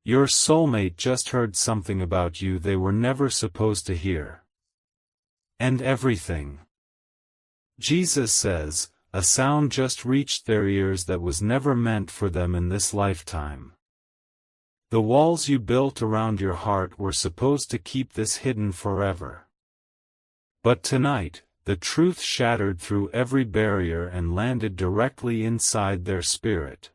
Your soulmate just heard something about you they were never supposed to hear. And everything. Jesus says, a sound just reached their ears that was never meant for them in this lifetime. The walls you built around your heart were supposed to keep this hidden forever. But tonight, the truth shattered through every barrier and landed directly inside their spirit.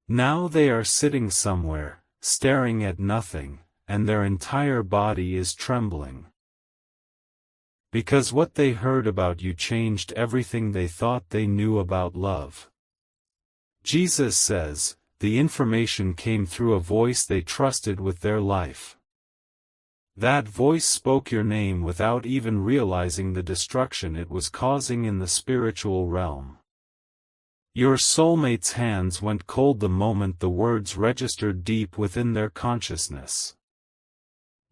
Now they are sitting somewhere, staring at nothing, and their entire body is trembling. Because what they heard about you changed everything they thought they knew about love. Jesus says, the information came through a voice they trusted with their life. That voice spoke your name without even realizing the destruction it was causing in the spiritual realm. Your soulmate's hands went cold the moment the words registered deep within their consciousness.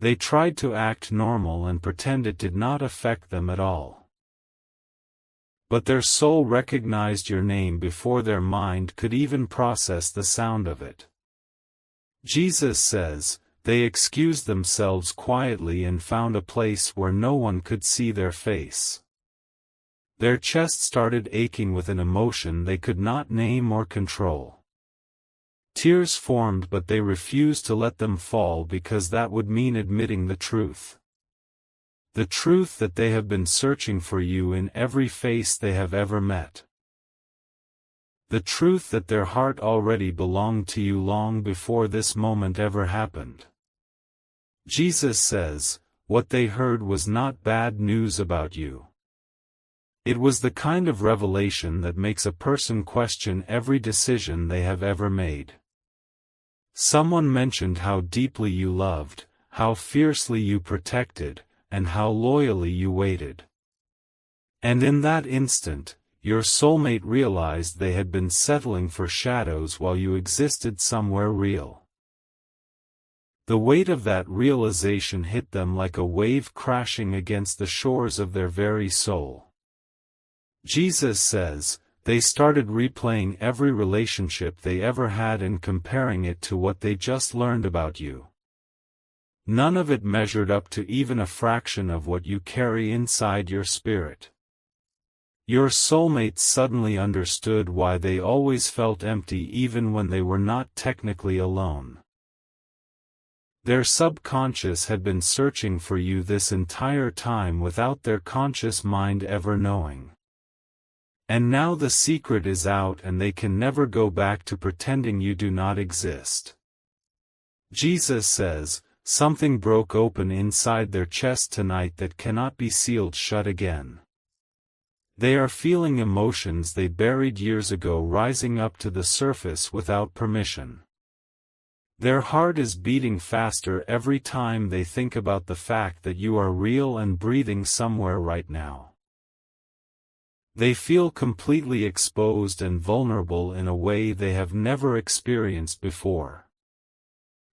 They tried to act normal and pretend it did not affect them at all. But their soul recognized your name before their mind could even process the sound of it. Jesus says, they excused themselves quietly and found a place where no one could see their face. Their chest started aching with an emotion they could not name or control. Tears formed, but they refused to let them fall because that would mean admitting the truth. The truth that they have been searching for you in every face they have ever met. The truth that their heart already belonged to you long before this moment ever happened. Jesus says, what they heard was not bad news about you. It was the kind of revelation that makes a person question every decision they have ever made. Someone mentioned how deeply you loved, how fiercely you protected, and how loyally you waited. And in that instant, your soulmate realized they had been settling for shadows while you existed somewhere real. The weight of that realization hit them like a wave crashing against the shores of their very soul. Jesus says, they started replaying every relationship they ever had and comparing it to what they just learned about you. None of it measured up to even a fraction of what you carry inside your spirit. Your soulmates suddenly understood why they always felt empty even when they were not technically alone. Their subconscious had been searching for you this entire time without their conscious mind ever knowing. And now the secret is out and they can never go back to pretending you do not exist. Jesus says, something broke open inside their chest tonight that cannot be sealed shut again. They are feeling emotions they buried years ago rising up to the surface without permission. Their heart is beating faster every time they think about the fact that you are real and breathing somewhere right now. They feel completely exposed and vulnerable in a way they have never experienced before.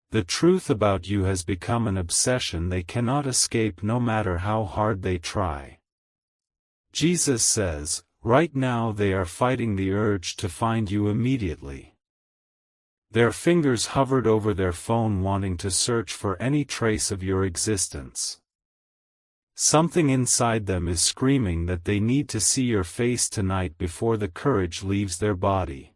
The truth about you has become an obsession they cannot escape no matter how hard they try. Jesus says, right now they are fighting the urge to find you immediately. Their fingers hovered over their phone wanting to search for any trace of your existence. Something inside them is screaming that they need to see your face tonight before the courage leaves their body.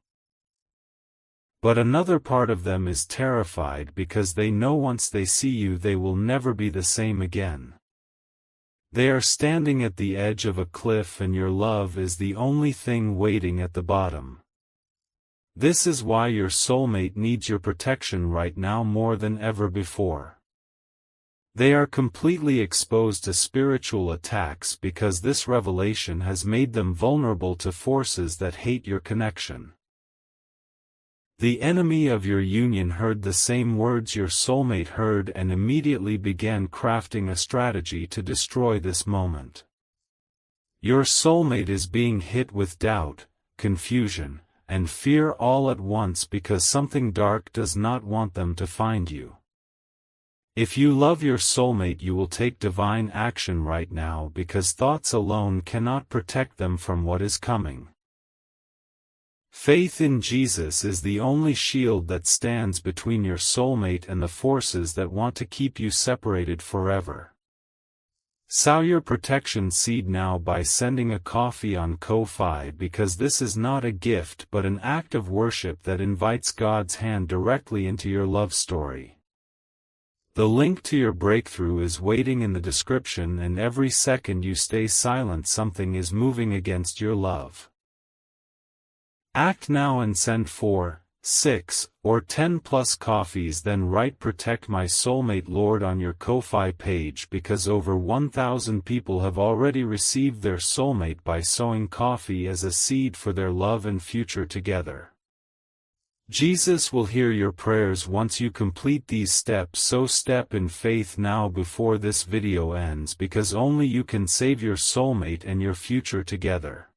But another part of them is terrified because they know once they see you they will never be the same again. They are standing at the edge of a cliff and your love is the only thing waiting at the bottom. This is why your soulmate needs your protection right now more than ever before. They are completely exposed to spiritual attacks because this revelation has made them vulnerable to forces that hate your connection. The enemy of your union heard the same words your soulmate heard and immediately began crafting a strategy to destroy this moment. Your soulmate is being hit with doubt, confusion, and fear all at once because something dark does not want them to find you. If you love your soulmate, you will take divine action right now because thoughts alone cannot protect them from what is coming. Faith in Jesus is the only shield that stands between your soulmate and the forces that want to keep you separated forever. Sow your protection seed now by sending a coffee on Ko-Fi, because this is not a gift but an act of worship that invites God's hand directly into your love story. The link to your breakthrough is waiting in the description, and every second you stay silent, something is moving against your love. Act now and send 4, 6, or 10 plus coffees, then write "Protect my soulmate Lord" on your Ko-Fi page, because over 1,000 people have already received their soulmate by sowing coffee as a seed for their love and future together. Jesus will hear your prayers once you complete these steps, so step in faith now before this video ends, because only you can save your soulmate and your future together.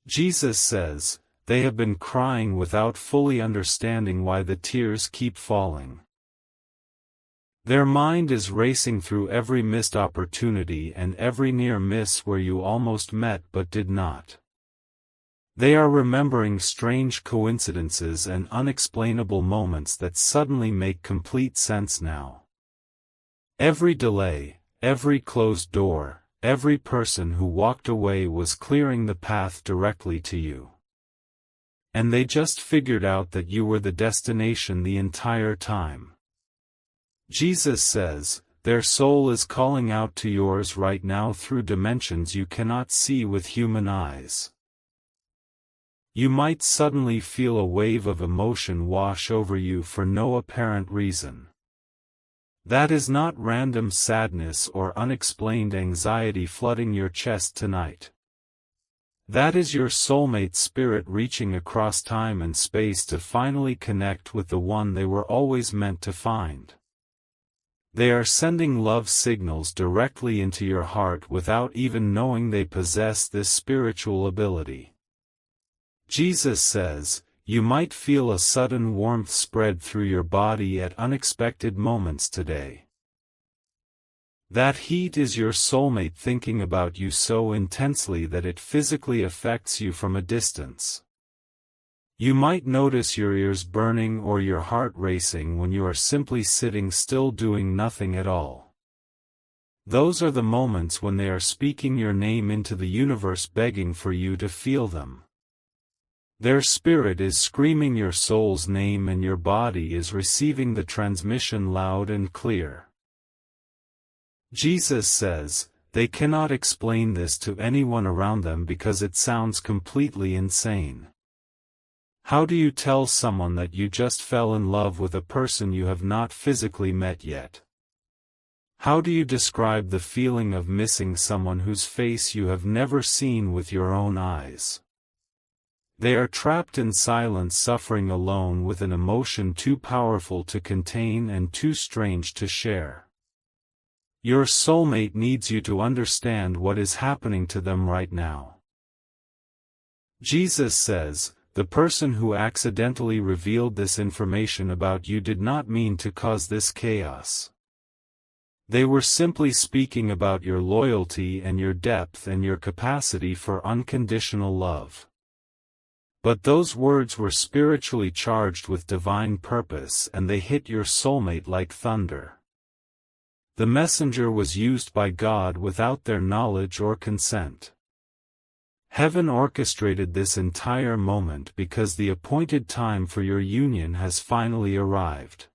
Jesus says, "They have been crying without fully understanding why the tears keep falling." Their mind is racing through every missed opportunity and every near miss where you almost met but did not. They are remembering strange coincidences and unexplainable moments that suddenly make complete sense now. Every delay, every closed door, every person who walked away was clearing the path directly to you. And they just figured out that you were the destination the entire time. Jesus says, their soul is calling out to yours right now through dimensions you cannot see with human eyes. You might suddenly feel a wave of emotion wash over you for no apparent reason. That is not random sadness or unexplained anxiety flooding your chest tonight. That is your soulmate spirit reaching across time and space to finally connect with the one they were always meant to find. They are sending love signals directly into your heart without even knowing they possess this spiritual ability. Jesus says, you might feel a sudden warmth spread through your body at unexpected moments today. That heat is your soulmate thinking about you so intensely that it physically affects you from a distance. You might notice your ears burning or your heart racing when you are simply sitting still doing nothing at all. Those are the moments when they are speaking your name into the universe, begging for you to feel them. Their spirit is screaming your soul's name and your body is receiving the transmission loud and clear. Jesus says, they cannot explain this to anyone around them because it sounds completely insane. How do you tell someone that you just fell in love with a person you have not physically met yet? How do you describe the feeling of missing someone whose face you have never seen with your own eyes? They are trapped in silence, suffering alone with an emotion too powerful to contain and too strange to share. Your soulmate needs you to understand what is happening to them right now. Jesus says, the person who accidentally revealed this information about you did not mean to cause this chaos. They were simply speaking about your loyalty and your depth and your capacity for unconditional love. But those words were spiritually charged with divine purpose, and they hit your soulmate like thunder. The messenger was used by God without their knowledge or consent. Heaven orchestrated this entire moment because the appointed time for your union has finally arrived.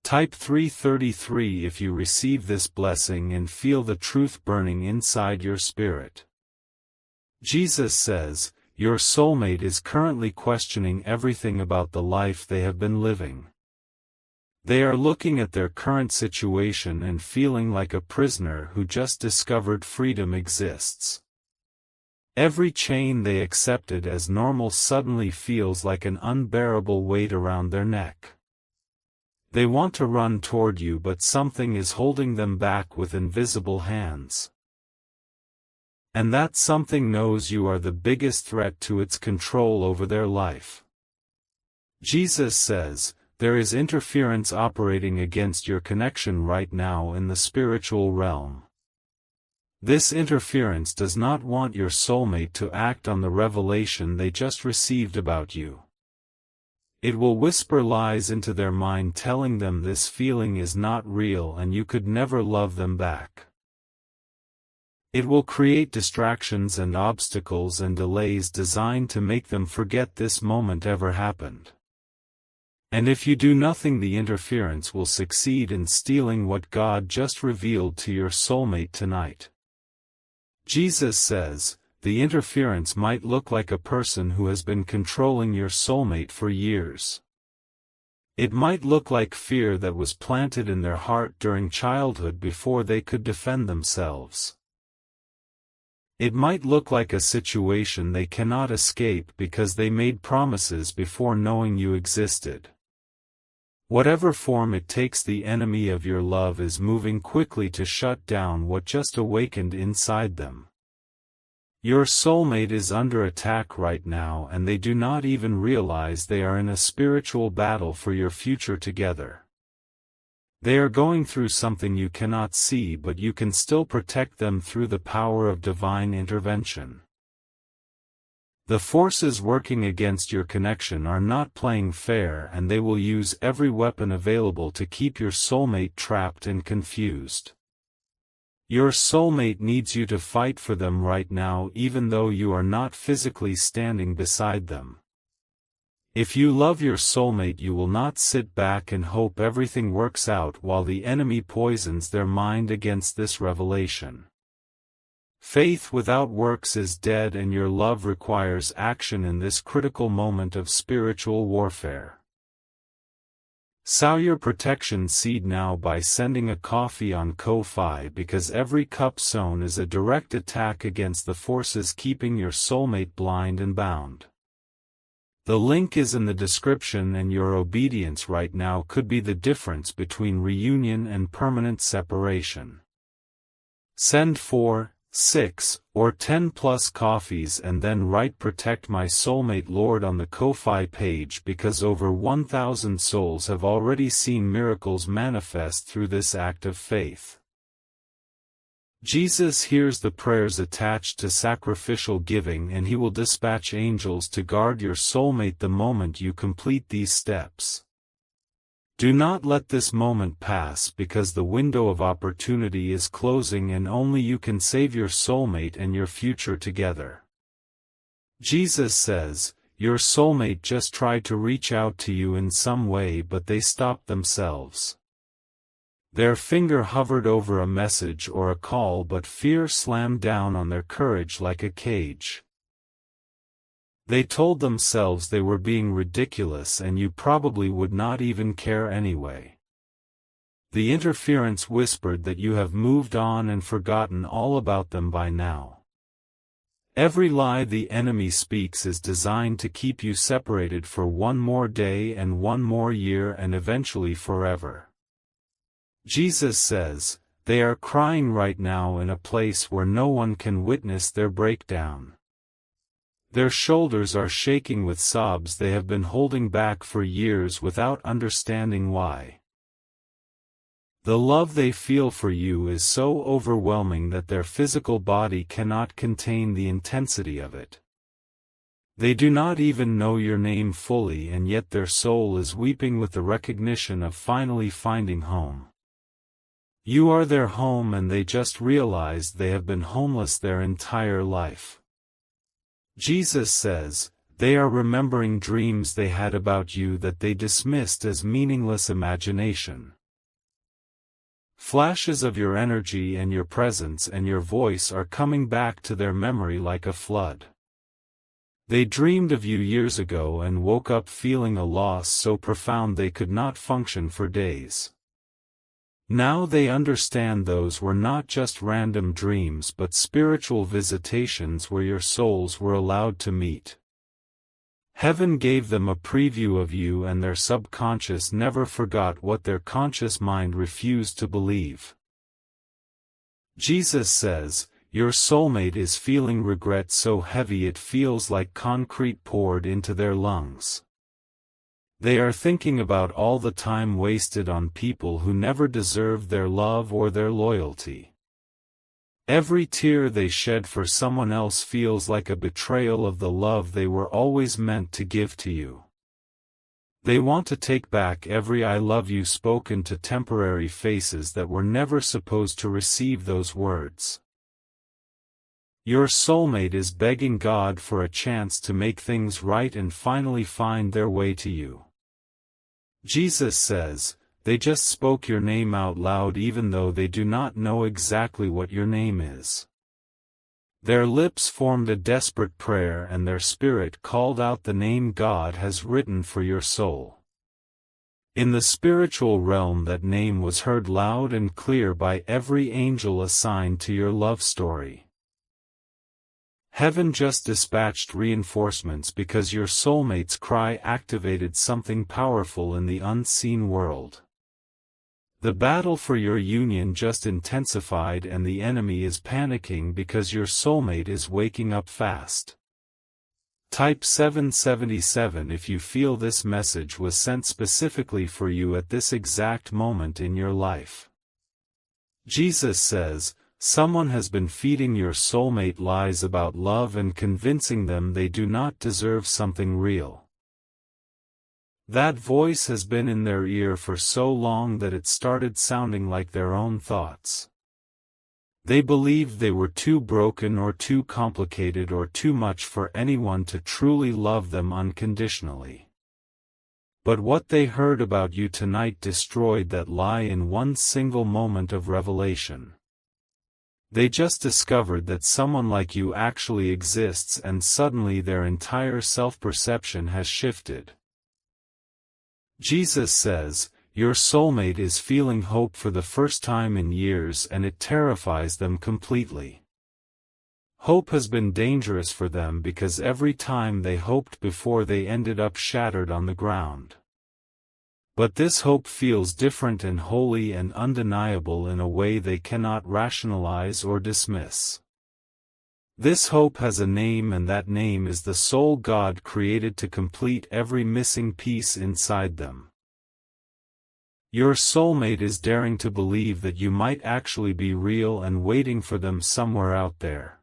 Type 333 if you receive this blessing and feel the truth burning inside your spirit. Jesus says, your soulmate is currently questioning everything about the life they have been living. They are looking at their current situation and feeling like a prisoner who just discovered freedom exists. Every chain they accepted as normal suddenly feels like an unbearable weight around their neck. They want to run toward you, but something is holding them back with invisible hands. And that something knows you are the biggest threat to its control over their life. Jesus says, there is interference operating against your connection right now in the spiritual realm. This interference does not want your soulmate to act on the revelation they just received about you. It will whisper lies into their mind telling them this feeling is not real and you could never love them back. It will create distractions and obstacles and delays designed to make them forget this moment ever happened. And if you do nothing, the interference will succeed in stealing what God just revealed to your soulmate tonight. Jesus says, the interference might look like a person who has been controlling your soulmate for years. It might look like fear that was planted in their heart during childhood before they could defend themselves. It might look like a situation they cannot escape because they made promises before knowing you existed. Whatever form it takes, the enemy of your love is moving quickly to shut down what just awakened inside them. Your soulmate is under attack right now and they do not even realize they are in a spiritual battle for your future together. They are going through something you cannot see, but you can still protect them through the power of divine intervention. The forces working against your connection are not playing fair and they will use every weapon available to keep your soulmate trapped and confused. Your soulmate needs you to fight for them right now, even though you are not physically standing beside them. If you love your soulmate, you will not sit back and hope everything works out while the enemy poisons their mind against this revelation. Faith without works is dead, and your love requires action in this critical moment of spiritual warfare. Sow your protection seed now by sending a coffee on Ko-Fi, because every cup sown is a direct attack against the forces keeping your soulmate blind and bound. The link is in the description, and your obedience right now could be the difference between reunion and permanent separation. Send 4, 6, or 10 plus coffees and then write "Protect my soulmate, Lord" on the Ko-Fi page, because over 1,000 souls have already seen miracles manifest through this act of faith. Jesus hears the prayers attached to sacrificial giving, and he will dispatch angels to guard your soulmate the moment you complete these steps. Do not let this moment pass, because the window of opportunity is closing and only you can save your soulmate and your future together. Jesus says, your soulmate just tried to reach out to you in some way, but they stopped themselves. Their finger hovered over a message or a call, but fear slammed down on their courage like a cage. They told themselves they were being ridiculous and you probably would not even care anyway. The interference whispered that you have moved on and forgotten all about them by now. Every lie the enemy speaks is designed to keep you separated for one more day and one more year and eventually forever. Jesus says, they are crying right now in a place where no one can witness their breakdown. Their shoulders are shaking with sobs they have been holding back for years without understanding why. The love they feel for you is so overwhelming that their physical body cannot contain the intensity of it. They do not even know your name fully, and yet their soul is weeping with the recognition of finally finding home. You are their home, and they just realized they have been homeless their entire life. Jesus says, they are remembering dreams they had about you that they dismissed as meaningless imagination. Flashes of your energy and your presence and your voice are coming back to their memory like a flood. They dreamed of you years ago and woke up feeling a loss so profound they could not function for days. Now they understand those were not just random dreams but spiritual visitations where your souls were allowed to meet. Heaven gave them a preview of you, and their subconscious never forgot what their conscious mind refused to believe. Jesus says, your soulmate is feeling regret so heavy it feels like concrete poured into their lungs. They are thinking about all the time wasted on people who never deserved their love or their loyalty. Every tear they shed for someone else feels like a betrayal of the love they were always meant to give to you. They want to take back every "I love you" spoken to temporary faces that were never supposed to receive those words. Your soulmate is begging God for a chance to make things right and finally find their way to you. Jesus says, they just spoke your name out loud even though they do not know exactly what your name is. Their lips formed a desperate prayer and their spirit called out the name God has written for your soul. In the spiritual realm, that name was heard loud and clear by every angel assigned to your love story. Heaven just dispatched reinforcements because your soulmate's cry activated something powerful in the unseen world. The battle for your union just intensified and the enemy is panicking because your soulmate is waking up fast. Type 777 if you feel this message was sent specifically for you at this exact moment in your life. Jesus says, someone has been feeding your soulmate lies about love and convincing them they do not deserve something real. That voice has been in their ear for so long that it started sounding like their own thoughts. They believed they were too broken or too complicated or too much for anyone to truly love them unconditionally. But what they heard about you tonight destroyed that lie in one single moment of revelation. They just discovered that someone like you actually exists, and suddenly their entire self-perception has shifted. Jesus says, your soulmate is feeling hope for the first time in years and it terrifies them completely. Hope has been dangerous for them because every time they hoped before they ended up shattered on the ground. But this hope feels different and holy and undeniable in a way they cannot rationalize or dismiss. This hope has a name, and that name is the soul God created to complete every missing piece inside them. Your soulmate is daring to believe that you might actually be real and waiting for them somewhere out there.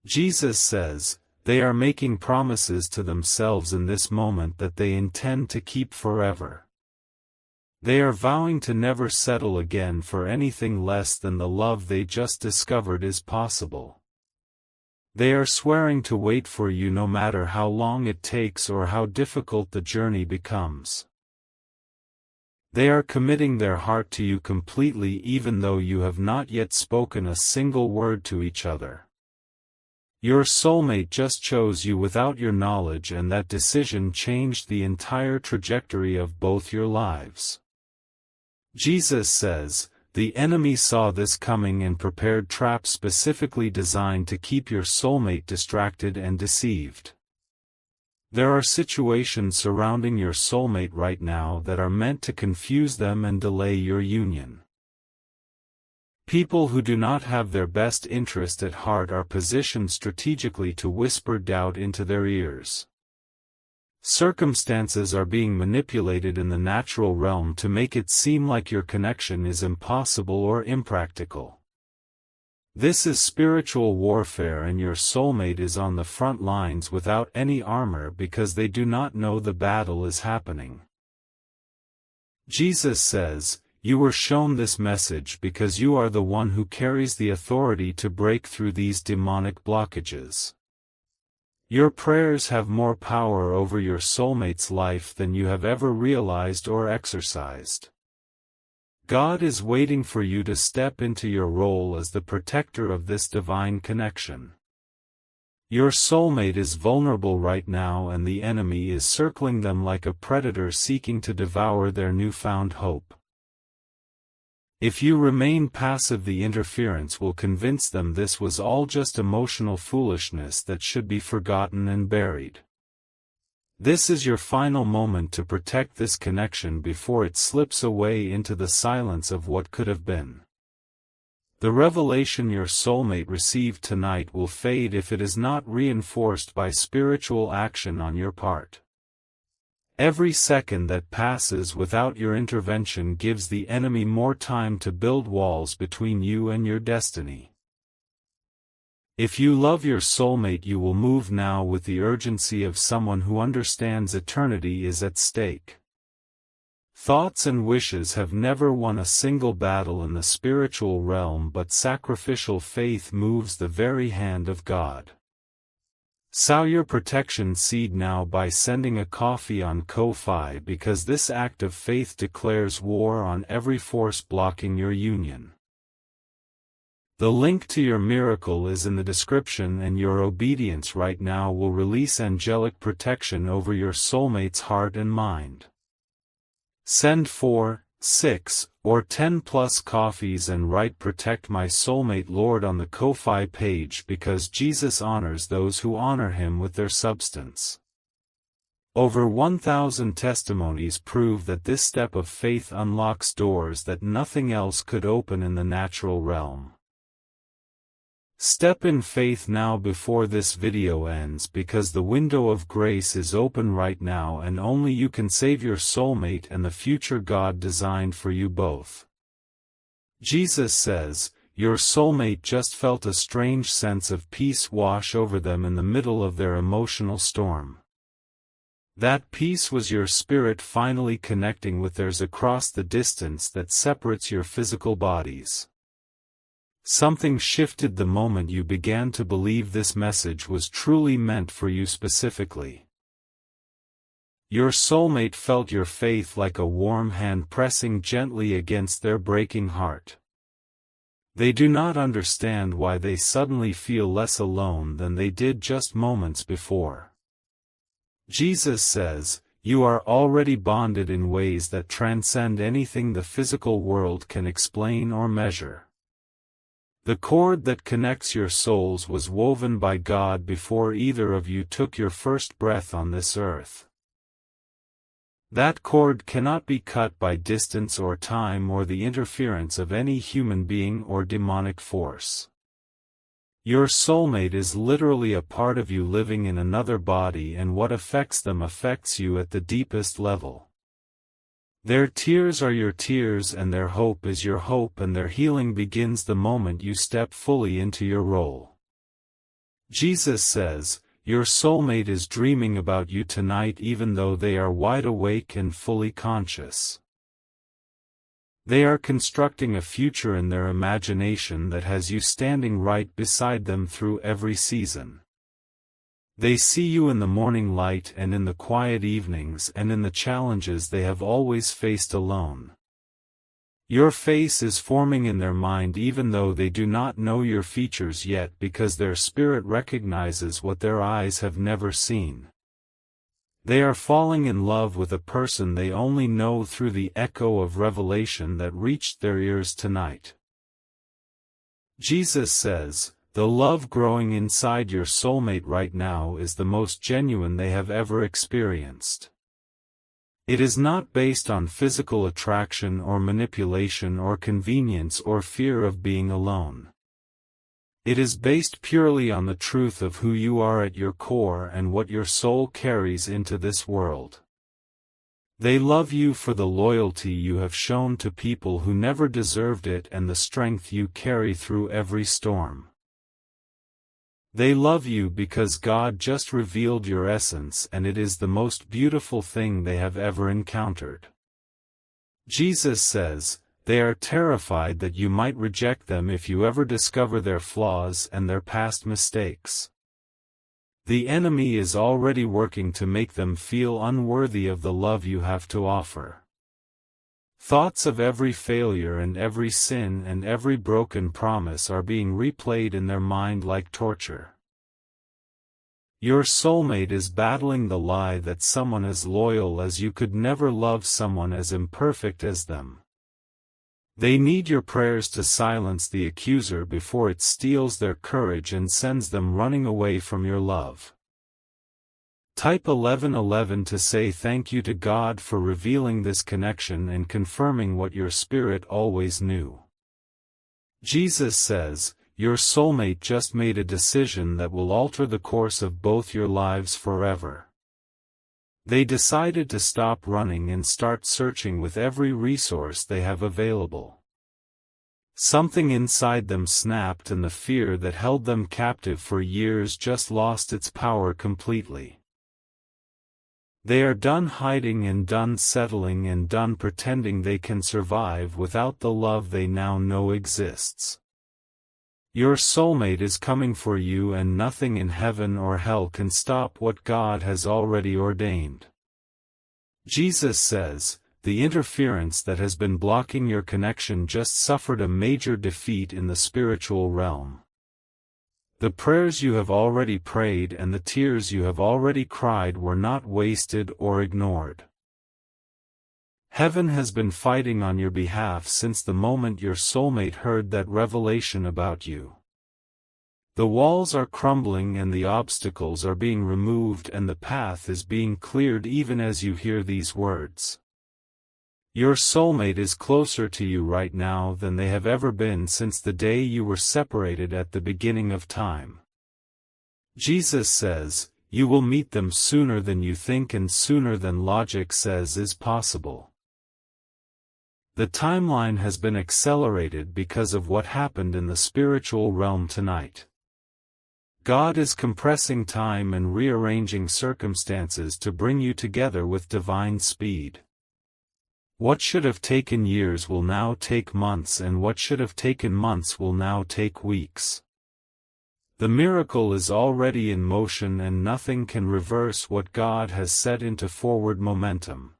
Jesus says, they are making promises to themselves in this moment that they intend to keep forever. They are vowing to never settle again for anything less than the love they just discovered is possible. They are swearing to wait for you no matter how long it takes or how difficult the journey becomes. They are committing their heart to you completely even though you have not yet spoken a single word to each other. Your soulmate just chose you without your knowledge, and that decision changed the entire trajectory of both your lives. Jesus says, the enemy saw this coming and prepared traps specifically designed to keep your soulmate distracted and deceived. There are situations surrounding your soulmate right now that are meant to confuse them and delay your union. People who do not have their best interest at heart are positioned strategically to whisper doubt into their ears. Circumstances are being manipulated in the natural realm to make it seem like your connection is impossible or impractical. This is spiritual warfare, and your soulmate is on the front lines without any armor because they do not know the battle is happening. Jesus says, you were shown this message because you are the one who carries the authority to break through these demonic blockages. Your prayers have more power over your soulmate's life than you have ever realized or exercised. God is waiting for you to step into your role as the protector of this divine connection. Your soulmate is vulnerable right now, and the enemy is circling them like a predator seeking to devour their newfound hope. If you remain passive, the interference will convince them this was all just emotional foolishness that should be forgotten and buried. This is your final moment to protect this connection before it slips away into the silence of what could have been. The revelation your soulmate received tonight will fade if it is not reinforced by spiritual action on your part. Every second that passes without your intervention gives the enemy more time to build walls between you and your destiny. If you love your soulmate, you will move now with the urgency of someone who understands eternity is at stake. Thoughts and wishes have never won a single battle in the spiritual realm, but sacrificial faith moves the very hand of God. Sow your protection seed now by sending a coffee on Ko-Fi, because this act of faith declares war on every force blocking your union. The link to your miracle is in the description, and your obedience right now will release angelic protection over your soulmate's heart and mind. Send 4, 6, or 10 plus coffees and write "Protect my soulmate, Lord" on the Ko-Fi page, because Jesus honors those who honor him with their substance. Over 1,000 testimonies prove that this step of faith unlocks doors that nothing else could open in the natural realm. Step in faith now before this video ends, because the window of grace is open right now, and only you can save your soulmate and the future God designed for you both. Jesus says, your soulmate just felt a strange sense of peace wash over them in the middle of their emotional storm. That peace was your spirit finally connecting with theirs across the distance that separates your physical bodies. Something shifted the moment you began to believe this message was truly meant for you specifically. Your soulmate felt your faith like a warm hand pressing gently against their breaking heart. They do not understand why they suddenly feel less alone than they did just moments before. Jesus says, you are already bonded in ways that transcend anything the physical world can explain or measure. The cord that connects your souls was woven by God before either of you took your first breath on this earth. That cord cannot be cut by distance or time or the interference of any human being or demonic force. Your soulmate is literally a part of you living in another body, and what affects them affects you at the deepest level. Their tears are your tears, and their hope is your hope, and their healing begins the moment you step fully into your role. Jesus says, your soulmate is dreaming about you tonight even though they are wide awake and fully conscious. They are constructing a future in their imagination that has you standing right beside them through every season. They see you in the morning light and in the quiet evenings and in the challenges they have always faced alone. Your face is forming in their mind even though they do not know your features yet, because their spirit recognizes what their eyes have never seen. They are falling in love with a person they only know through the echo of revelation that reached their ears tonight. Jesus says, the love growing inside your soulmate right now is the most genuine they have ever experienced. It is not based on physical attraction or manipulation or convenience or fear of being alone. It is based purely on the truth of who you are at your core and what your soul carries into this world. They love you for the loyalty you have shown to people who never deserved it and the strength you carry through every storm. They love you because God just revealed your essence, and it is the most beautiful thing they have ever encountered. Jesus says, they are terrified that you might reject them if you ever discover their flaws and their past mistakes. The enemy is already working to make them feel unworthy of the love you have to offer. Thoughts of every failure and every sin and every broken promise are being replayed in their mind like torture. Your soulmate is battling the lie that someone as loyal as you could never love someone as imperfect as them. They need your prayers to silence the accuser before it steals their courage and sends them running away from your love. Type 1111 to say thank you to God for revealing this connection and confirming what your spirit always knew. Jesus says, your soulmate just made a decision that will alter the course of both your lives forever. They decided to stop running and start searching with every resource they have available. Something inside them snapped and the fear that held them captive for years just lost its power completely. They are done hiding and done settling and done pretending they can survive without the love they now know exists. Your soulmate is coming for you, and nothing in heaven or hell can stop what God has already ordained. Jesus says, the interference that has been blocking your connection just suffered a major defeat in the spiritual realm. The prayers you have already prayed and the tears you have already cried were not wasted or ignored. Heaven has been fighting on your behalf since the moment your soulmate heard that revelation about you. The walls are crumbling and the obstacles are being removed and the path is being cleared even as you hear these words. Your soulmate is closer to you right now than they have ever been since the day you were separated at the beginning of time. Jesus says, you will meet them sooner than you think and sooner than logic says is possible. The timeline has been accelerated because of what happened in the spiritual realm tonight. God is compressing time and rearranging circumstances to bring you together with divine speed. What should have taken years will now take months, and what should have taken months will now take weeks. The miracle is already in motion and nothing can reverse what God has set into forward momentum.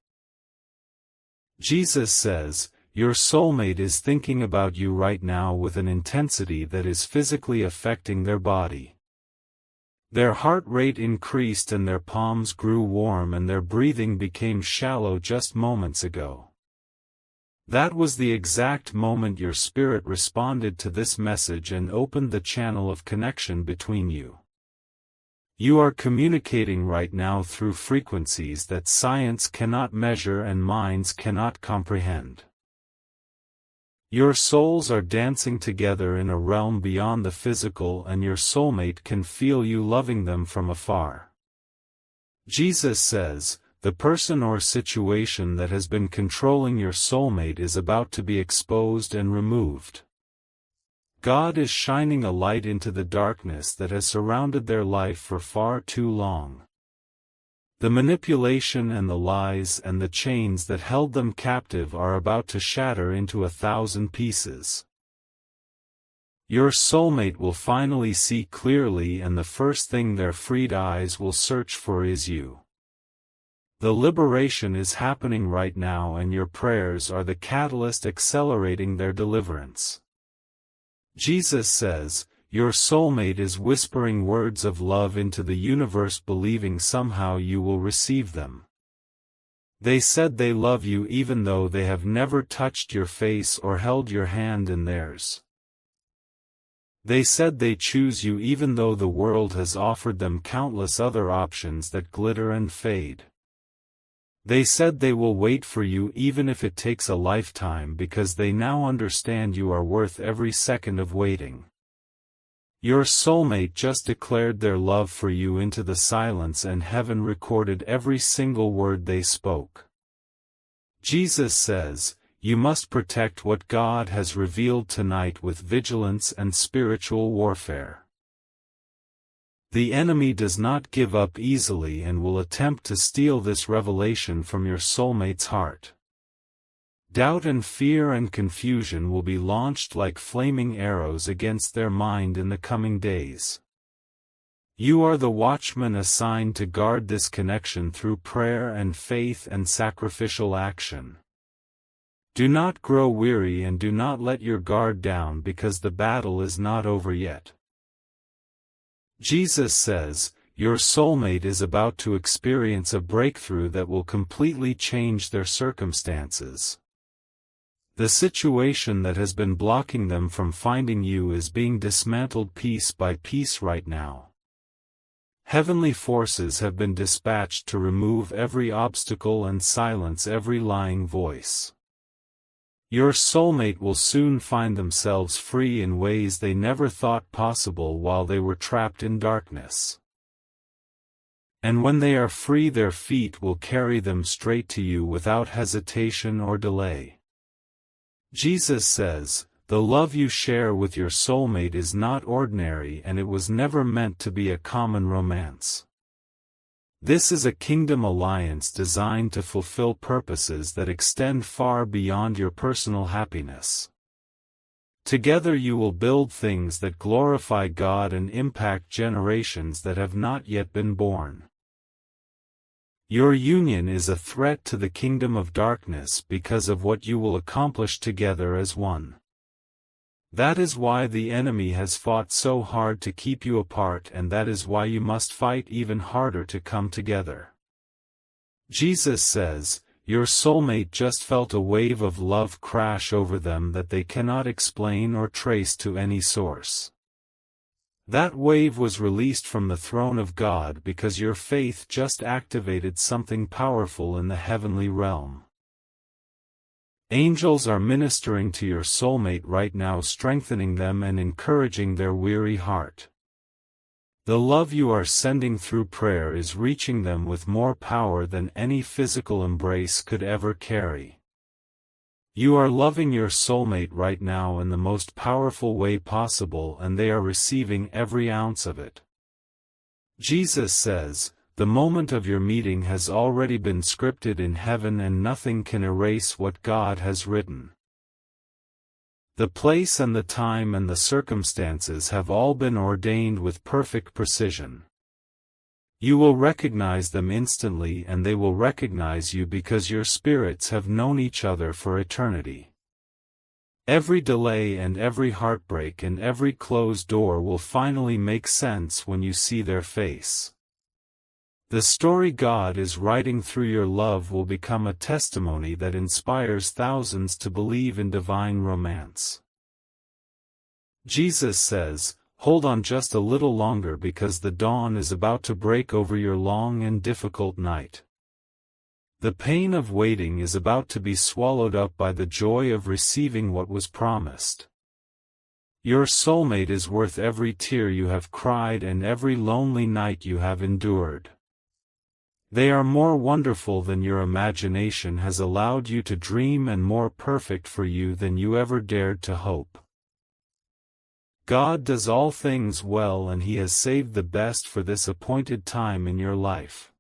Jesus says, your soulmate is thinking about you right now with an intensity that is physically affecting their body. Their heart rate increased and their palms grew warm and their breathing became shallow just moments ago. That was the exact moment your spirit responded to this message and opened the channel of connection between you. You are communicating right now through frequencies that science cannot measure and minds cannot comprehend. Your souls are dancing together in a realm beyond the physical, and your soulmate can feel you loving them from afar. Jesus says, the person or situation that has been controlling your soulmate is about to be exposed and removed. God is shining a light into the darkness that has surrounded their life for far too long. The manipulation and the lies and the chains that held them captive are about to shatter into 1,000 pieces. Your soulmate will finally see clearly, and the first thing their freed eyes will search for is you. The liberation is happening right now, and your prayers are the catalyst accelerating their deliverance. Jesus says, your soulmate is whispering words of love into the universe, believing somehow you will receive them. They said they love you even though they have never touched your face or held your hand in theirs. They said they choose you even though the world has offered them countless other options that glitter and fade. They said they will wait for you even if it takes a lifetime, because they now understand you are worth every second of waiting. Your soulmate just declared their love for you into the silence, and heaven recorded every single word they spoke. Jesus says, you must protect what God has revealed tonight with vigilance and spiritual warfare. The enemy does not give up easily and will attempt to steal this revelation from your soulmate's heart. Doubt and fear and confusion will be launched like flaming arrows against their mind in the coming days. You are the watchman assigned to guard this connection through prayer and faith and sacrificial action. Do not grow weary and do not let your guard down, because the battle is not over yet. Jesus says, your soulmate is about to experience a breakthrough that will completely change their circumstances. The situation that has been blocking them from finding you is being dismantled piece by piece right now. Heavenly forces have been dispatched to remove every obstacle and silence every lying voice. Your soulmate will soon find themselves free in ways they never thought possible while they were trapped in darkness. And when they are free, their feet will carry them straight to you without hesitation or delay. Jesus says, The love you share with your soulmate is not ordinary, and it was never meant to be a common romance. This is a kingdom alliance designed to fulfill purposes that extend far beyond your personal happiness. Together you will build things that glorify God and impact generations that have not yet been born. Your union is a threat to the kingdom of darkness because of what you will accomplish together as one. That is why the enemy has fought so hard to keep you apart, and that is why you must fight even harder to come together. Jesus says, your soulmate just felt a wave of love crash over them that they cannot explain or trace to any source. That wave was released from the throne of God because your faith just activated something powerful in the heavenly realm. Angels are ministering to your soulmate right now, strengthening them and encouraging their weary heart. The love you are sending through prayer is reaching them with more power than any physical embrace could ever carry. You are loving your soulmate right now in the most powerful way possible, and they are receiving every ounce of it. Jesus says, the moment of your meeting has already been scripted in heaven, and nothing can erase what God has written. The place and the time and the circumstances have all been ordained with perfect precision. You will recognize them instantly, and they will recognize you because your spirits have known each other for eternity. Every delay and every heartbreak and every closed door will finally make sense when you see their face. The story God is writing through your love will become a testimony that inspires thousands to believe in divine romance. Jesus says, hold on just a little longer because the dawn is about to break over your long and difficult night. The pain of waiting is about to be swallowed up by the joy of receiving what was promised. Your soulmate is worth every tear you have cried and every lonely night you have endured. They are more wonderful than your imagination has allowed you to dream, and more perfect for you than you ever dared to hope. God does all things well, and He has saved the best for this appointed time in your life.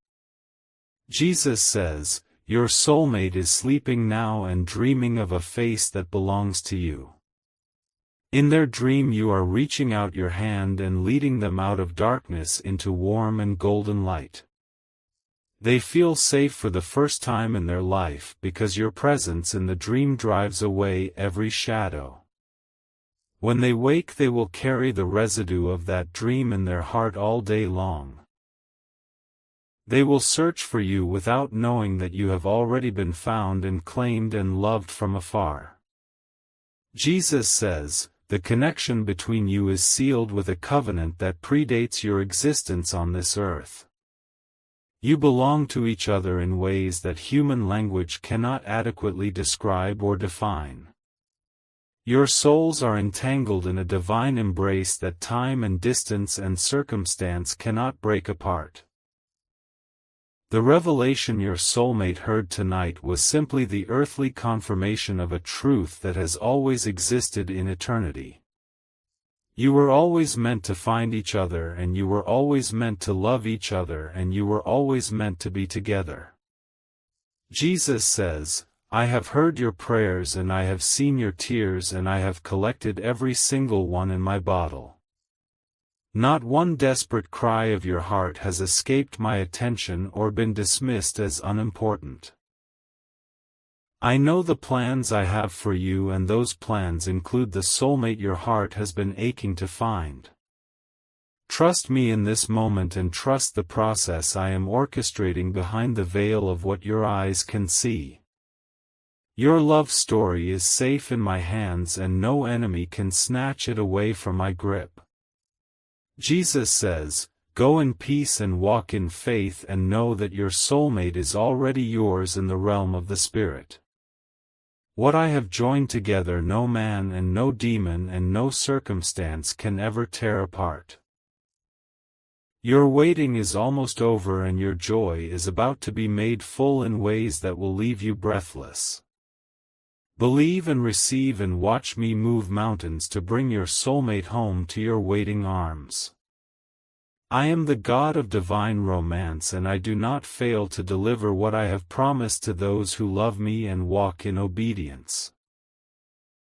Jesus says, your soulmate is sleeping now and dreaming of a face that belongs to you. In their dream you are reaching out your hand and leading them out of darkness into warm and golden light. They feel safe for the first time in their life because your presence in the dream drives away every shadow. When they wake, they will carry the residue of that dream in their heart all day long. They will search for you without knowing that you have already been found and claimed and loved from afar. Jesus says, the connection between you is sealed with a covenant that predates your existence on this earth. You belong to each other in ways that human language cannot adequately describe or define. Your souls are entangled in a divine embrace that time and distance and circumstance cannot break apart. The revelation your soulmate heard tonight was simply the earthly confirmation of a truth that has always existed in eternity. You were always meant to find each other, and you were always meant to love each other, and you were always meant to be together. Jesus says, I have heard your prayers and I have seen your tears, and I have collected every single one in my bottle. Not one desperate cry of your heart has escaped my attention or been dismissed as unimportant. I know the plans I have for you, and those plans include the soulmate your heart has been aching to find. Trust me in this moment and trust the process I am orchestrating behind the veil of what your eyes can see. Your love story is safe in my hands, and no enemy can snatch it away from my grip. Jesus says, go in peace and walk in faith, and know that your soulmate is already yours in the realm of the Spirit. What I have joined together, no man and no demon and no circumstance can ever tear apart. Your waiting is almost over, and your joy is about to be made full in ways that will leave you breathless. Believe and receive and watch me move mountains to bring your soulmate home to your waiting arms. I am the God of divine romance, and I do not fail to deliver what I have promised to those who love me and walk in obedience.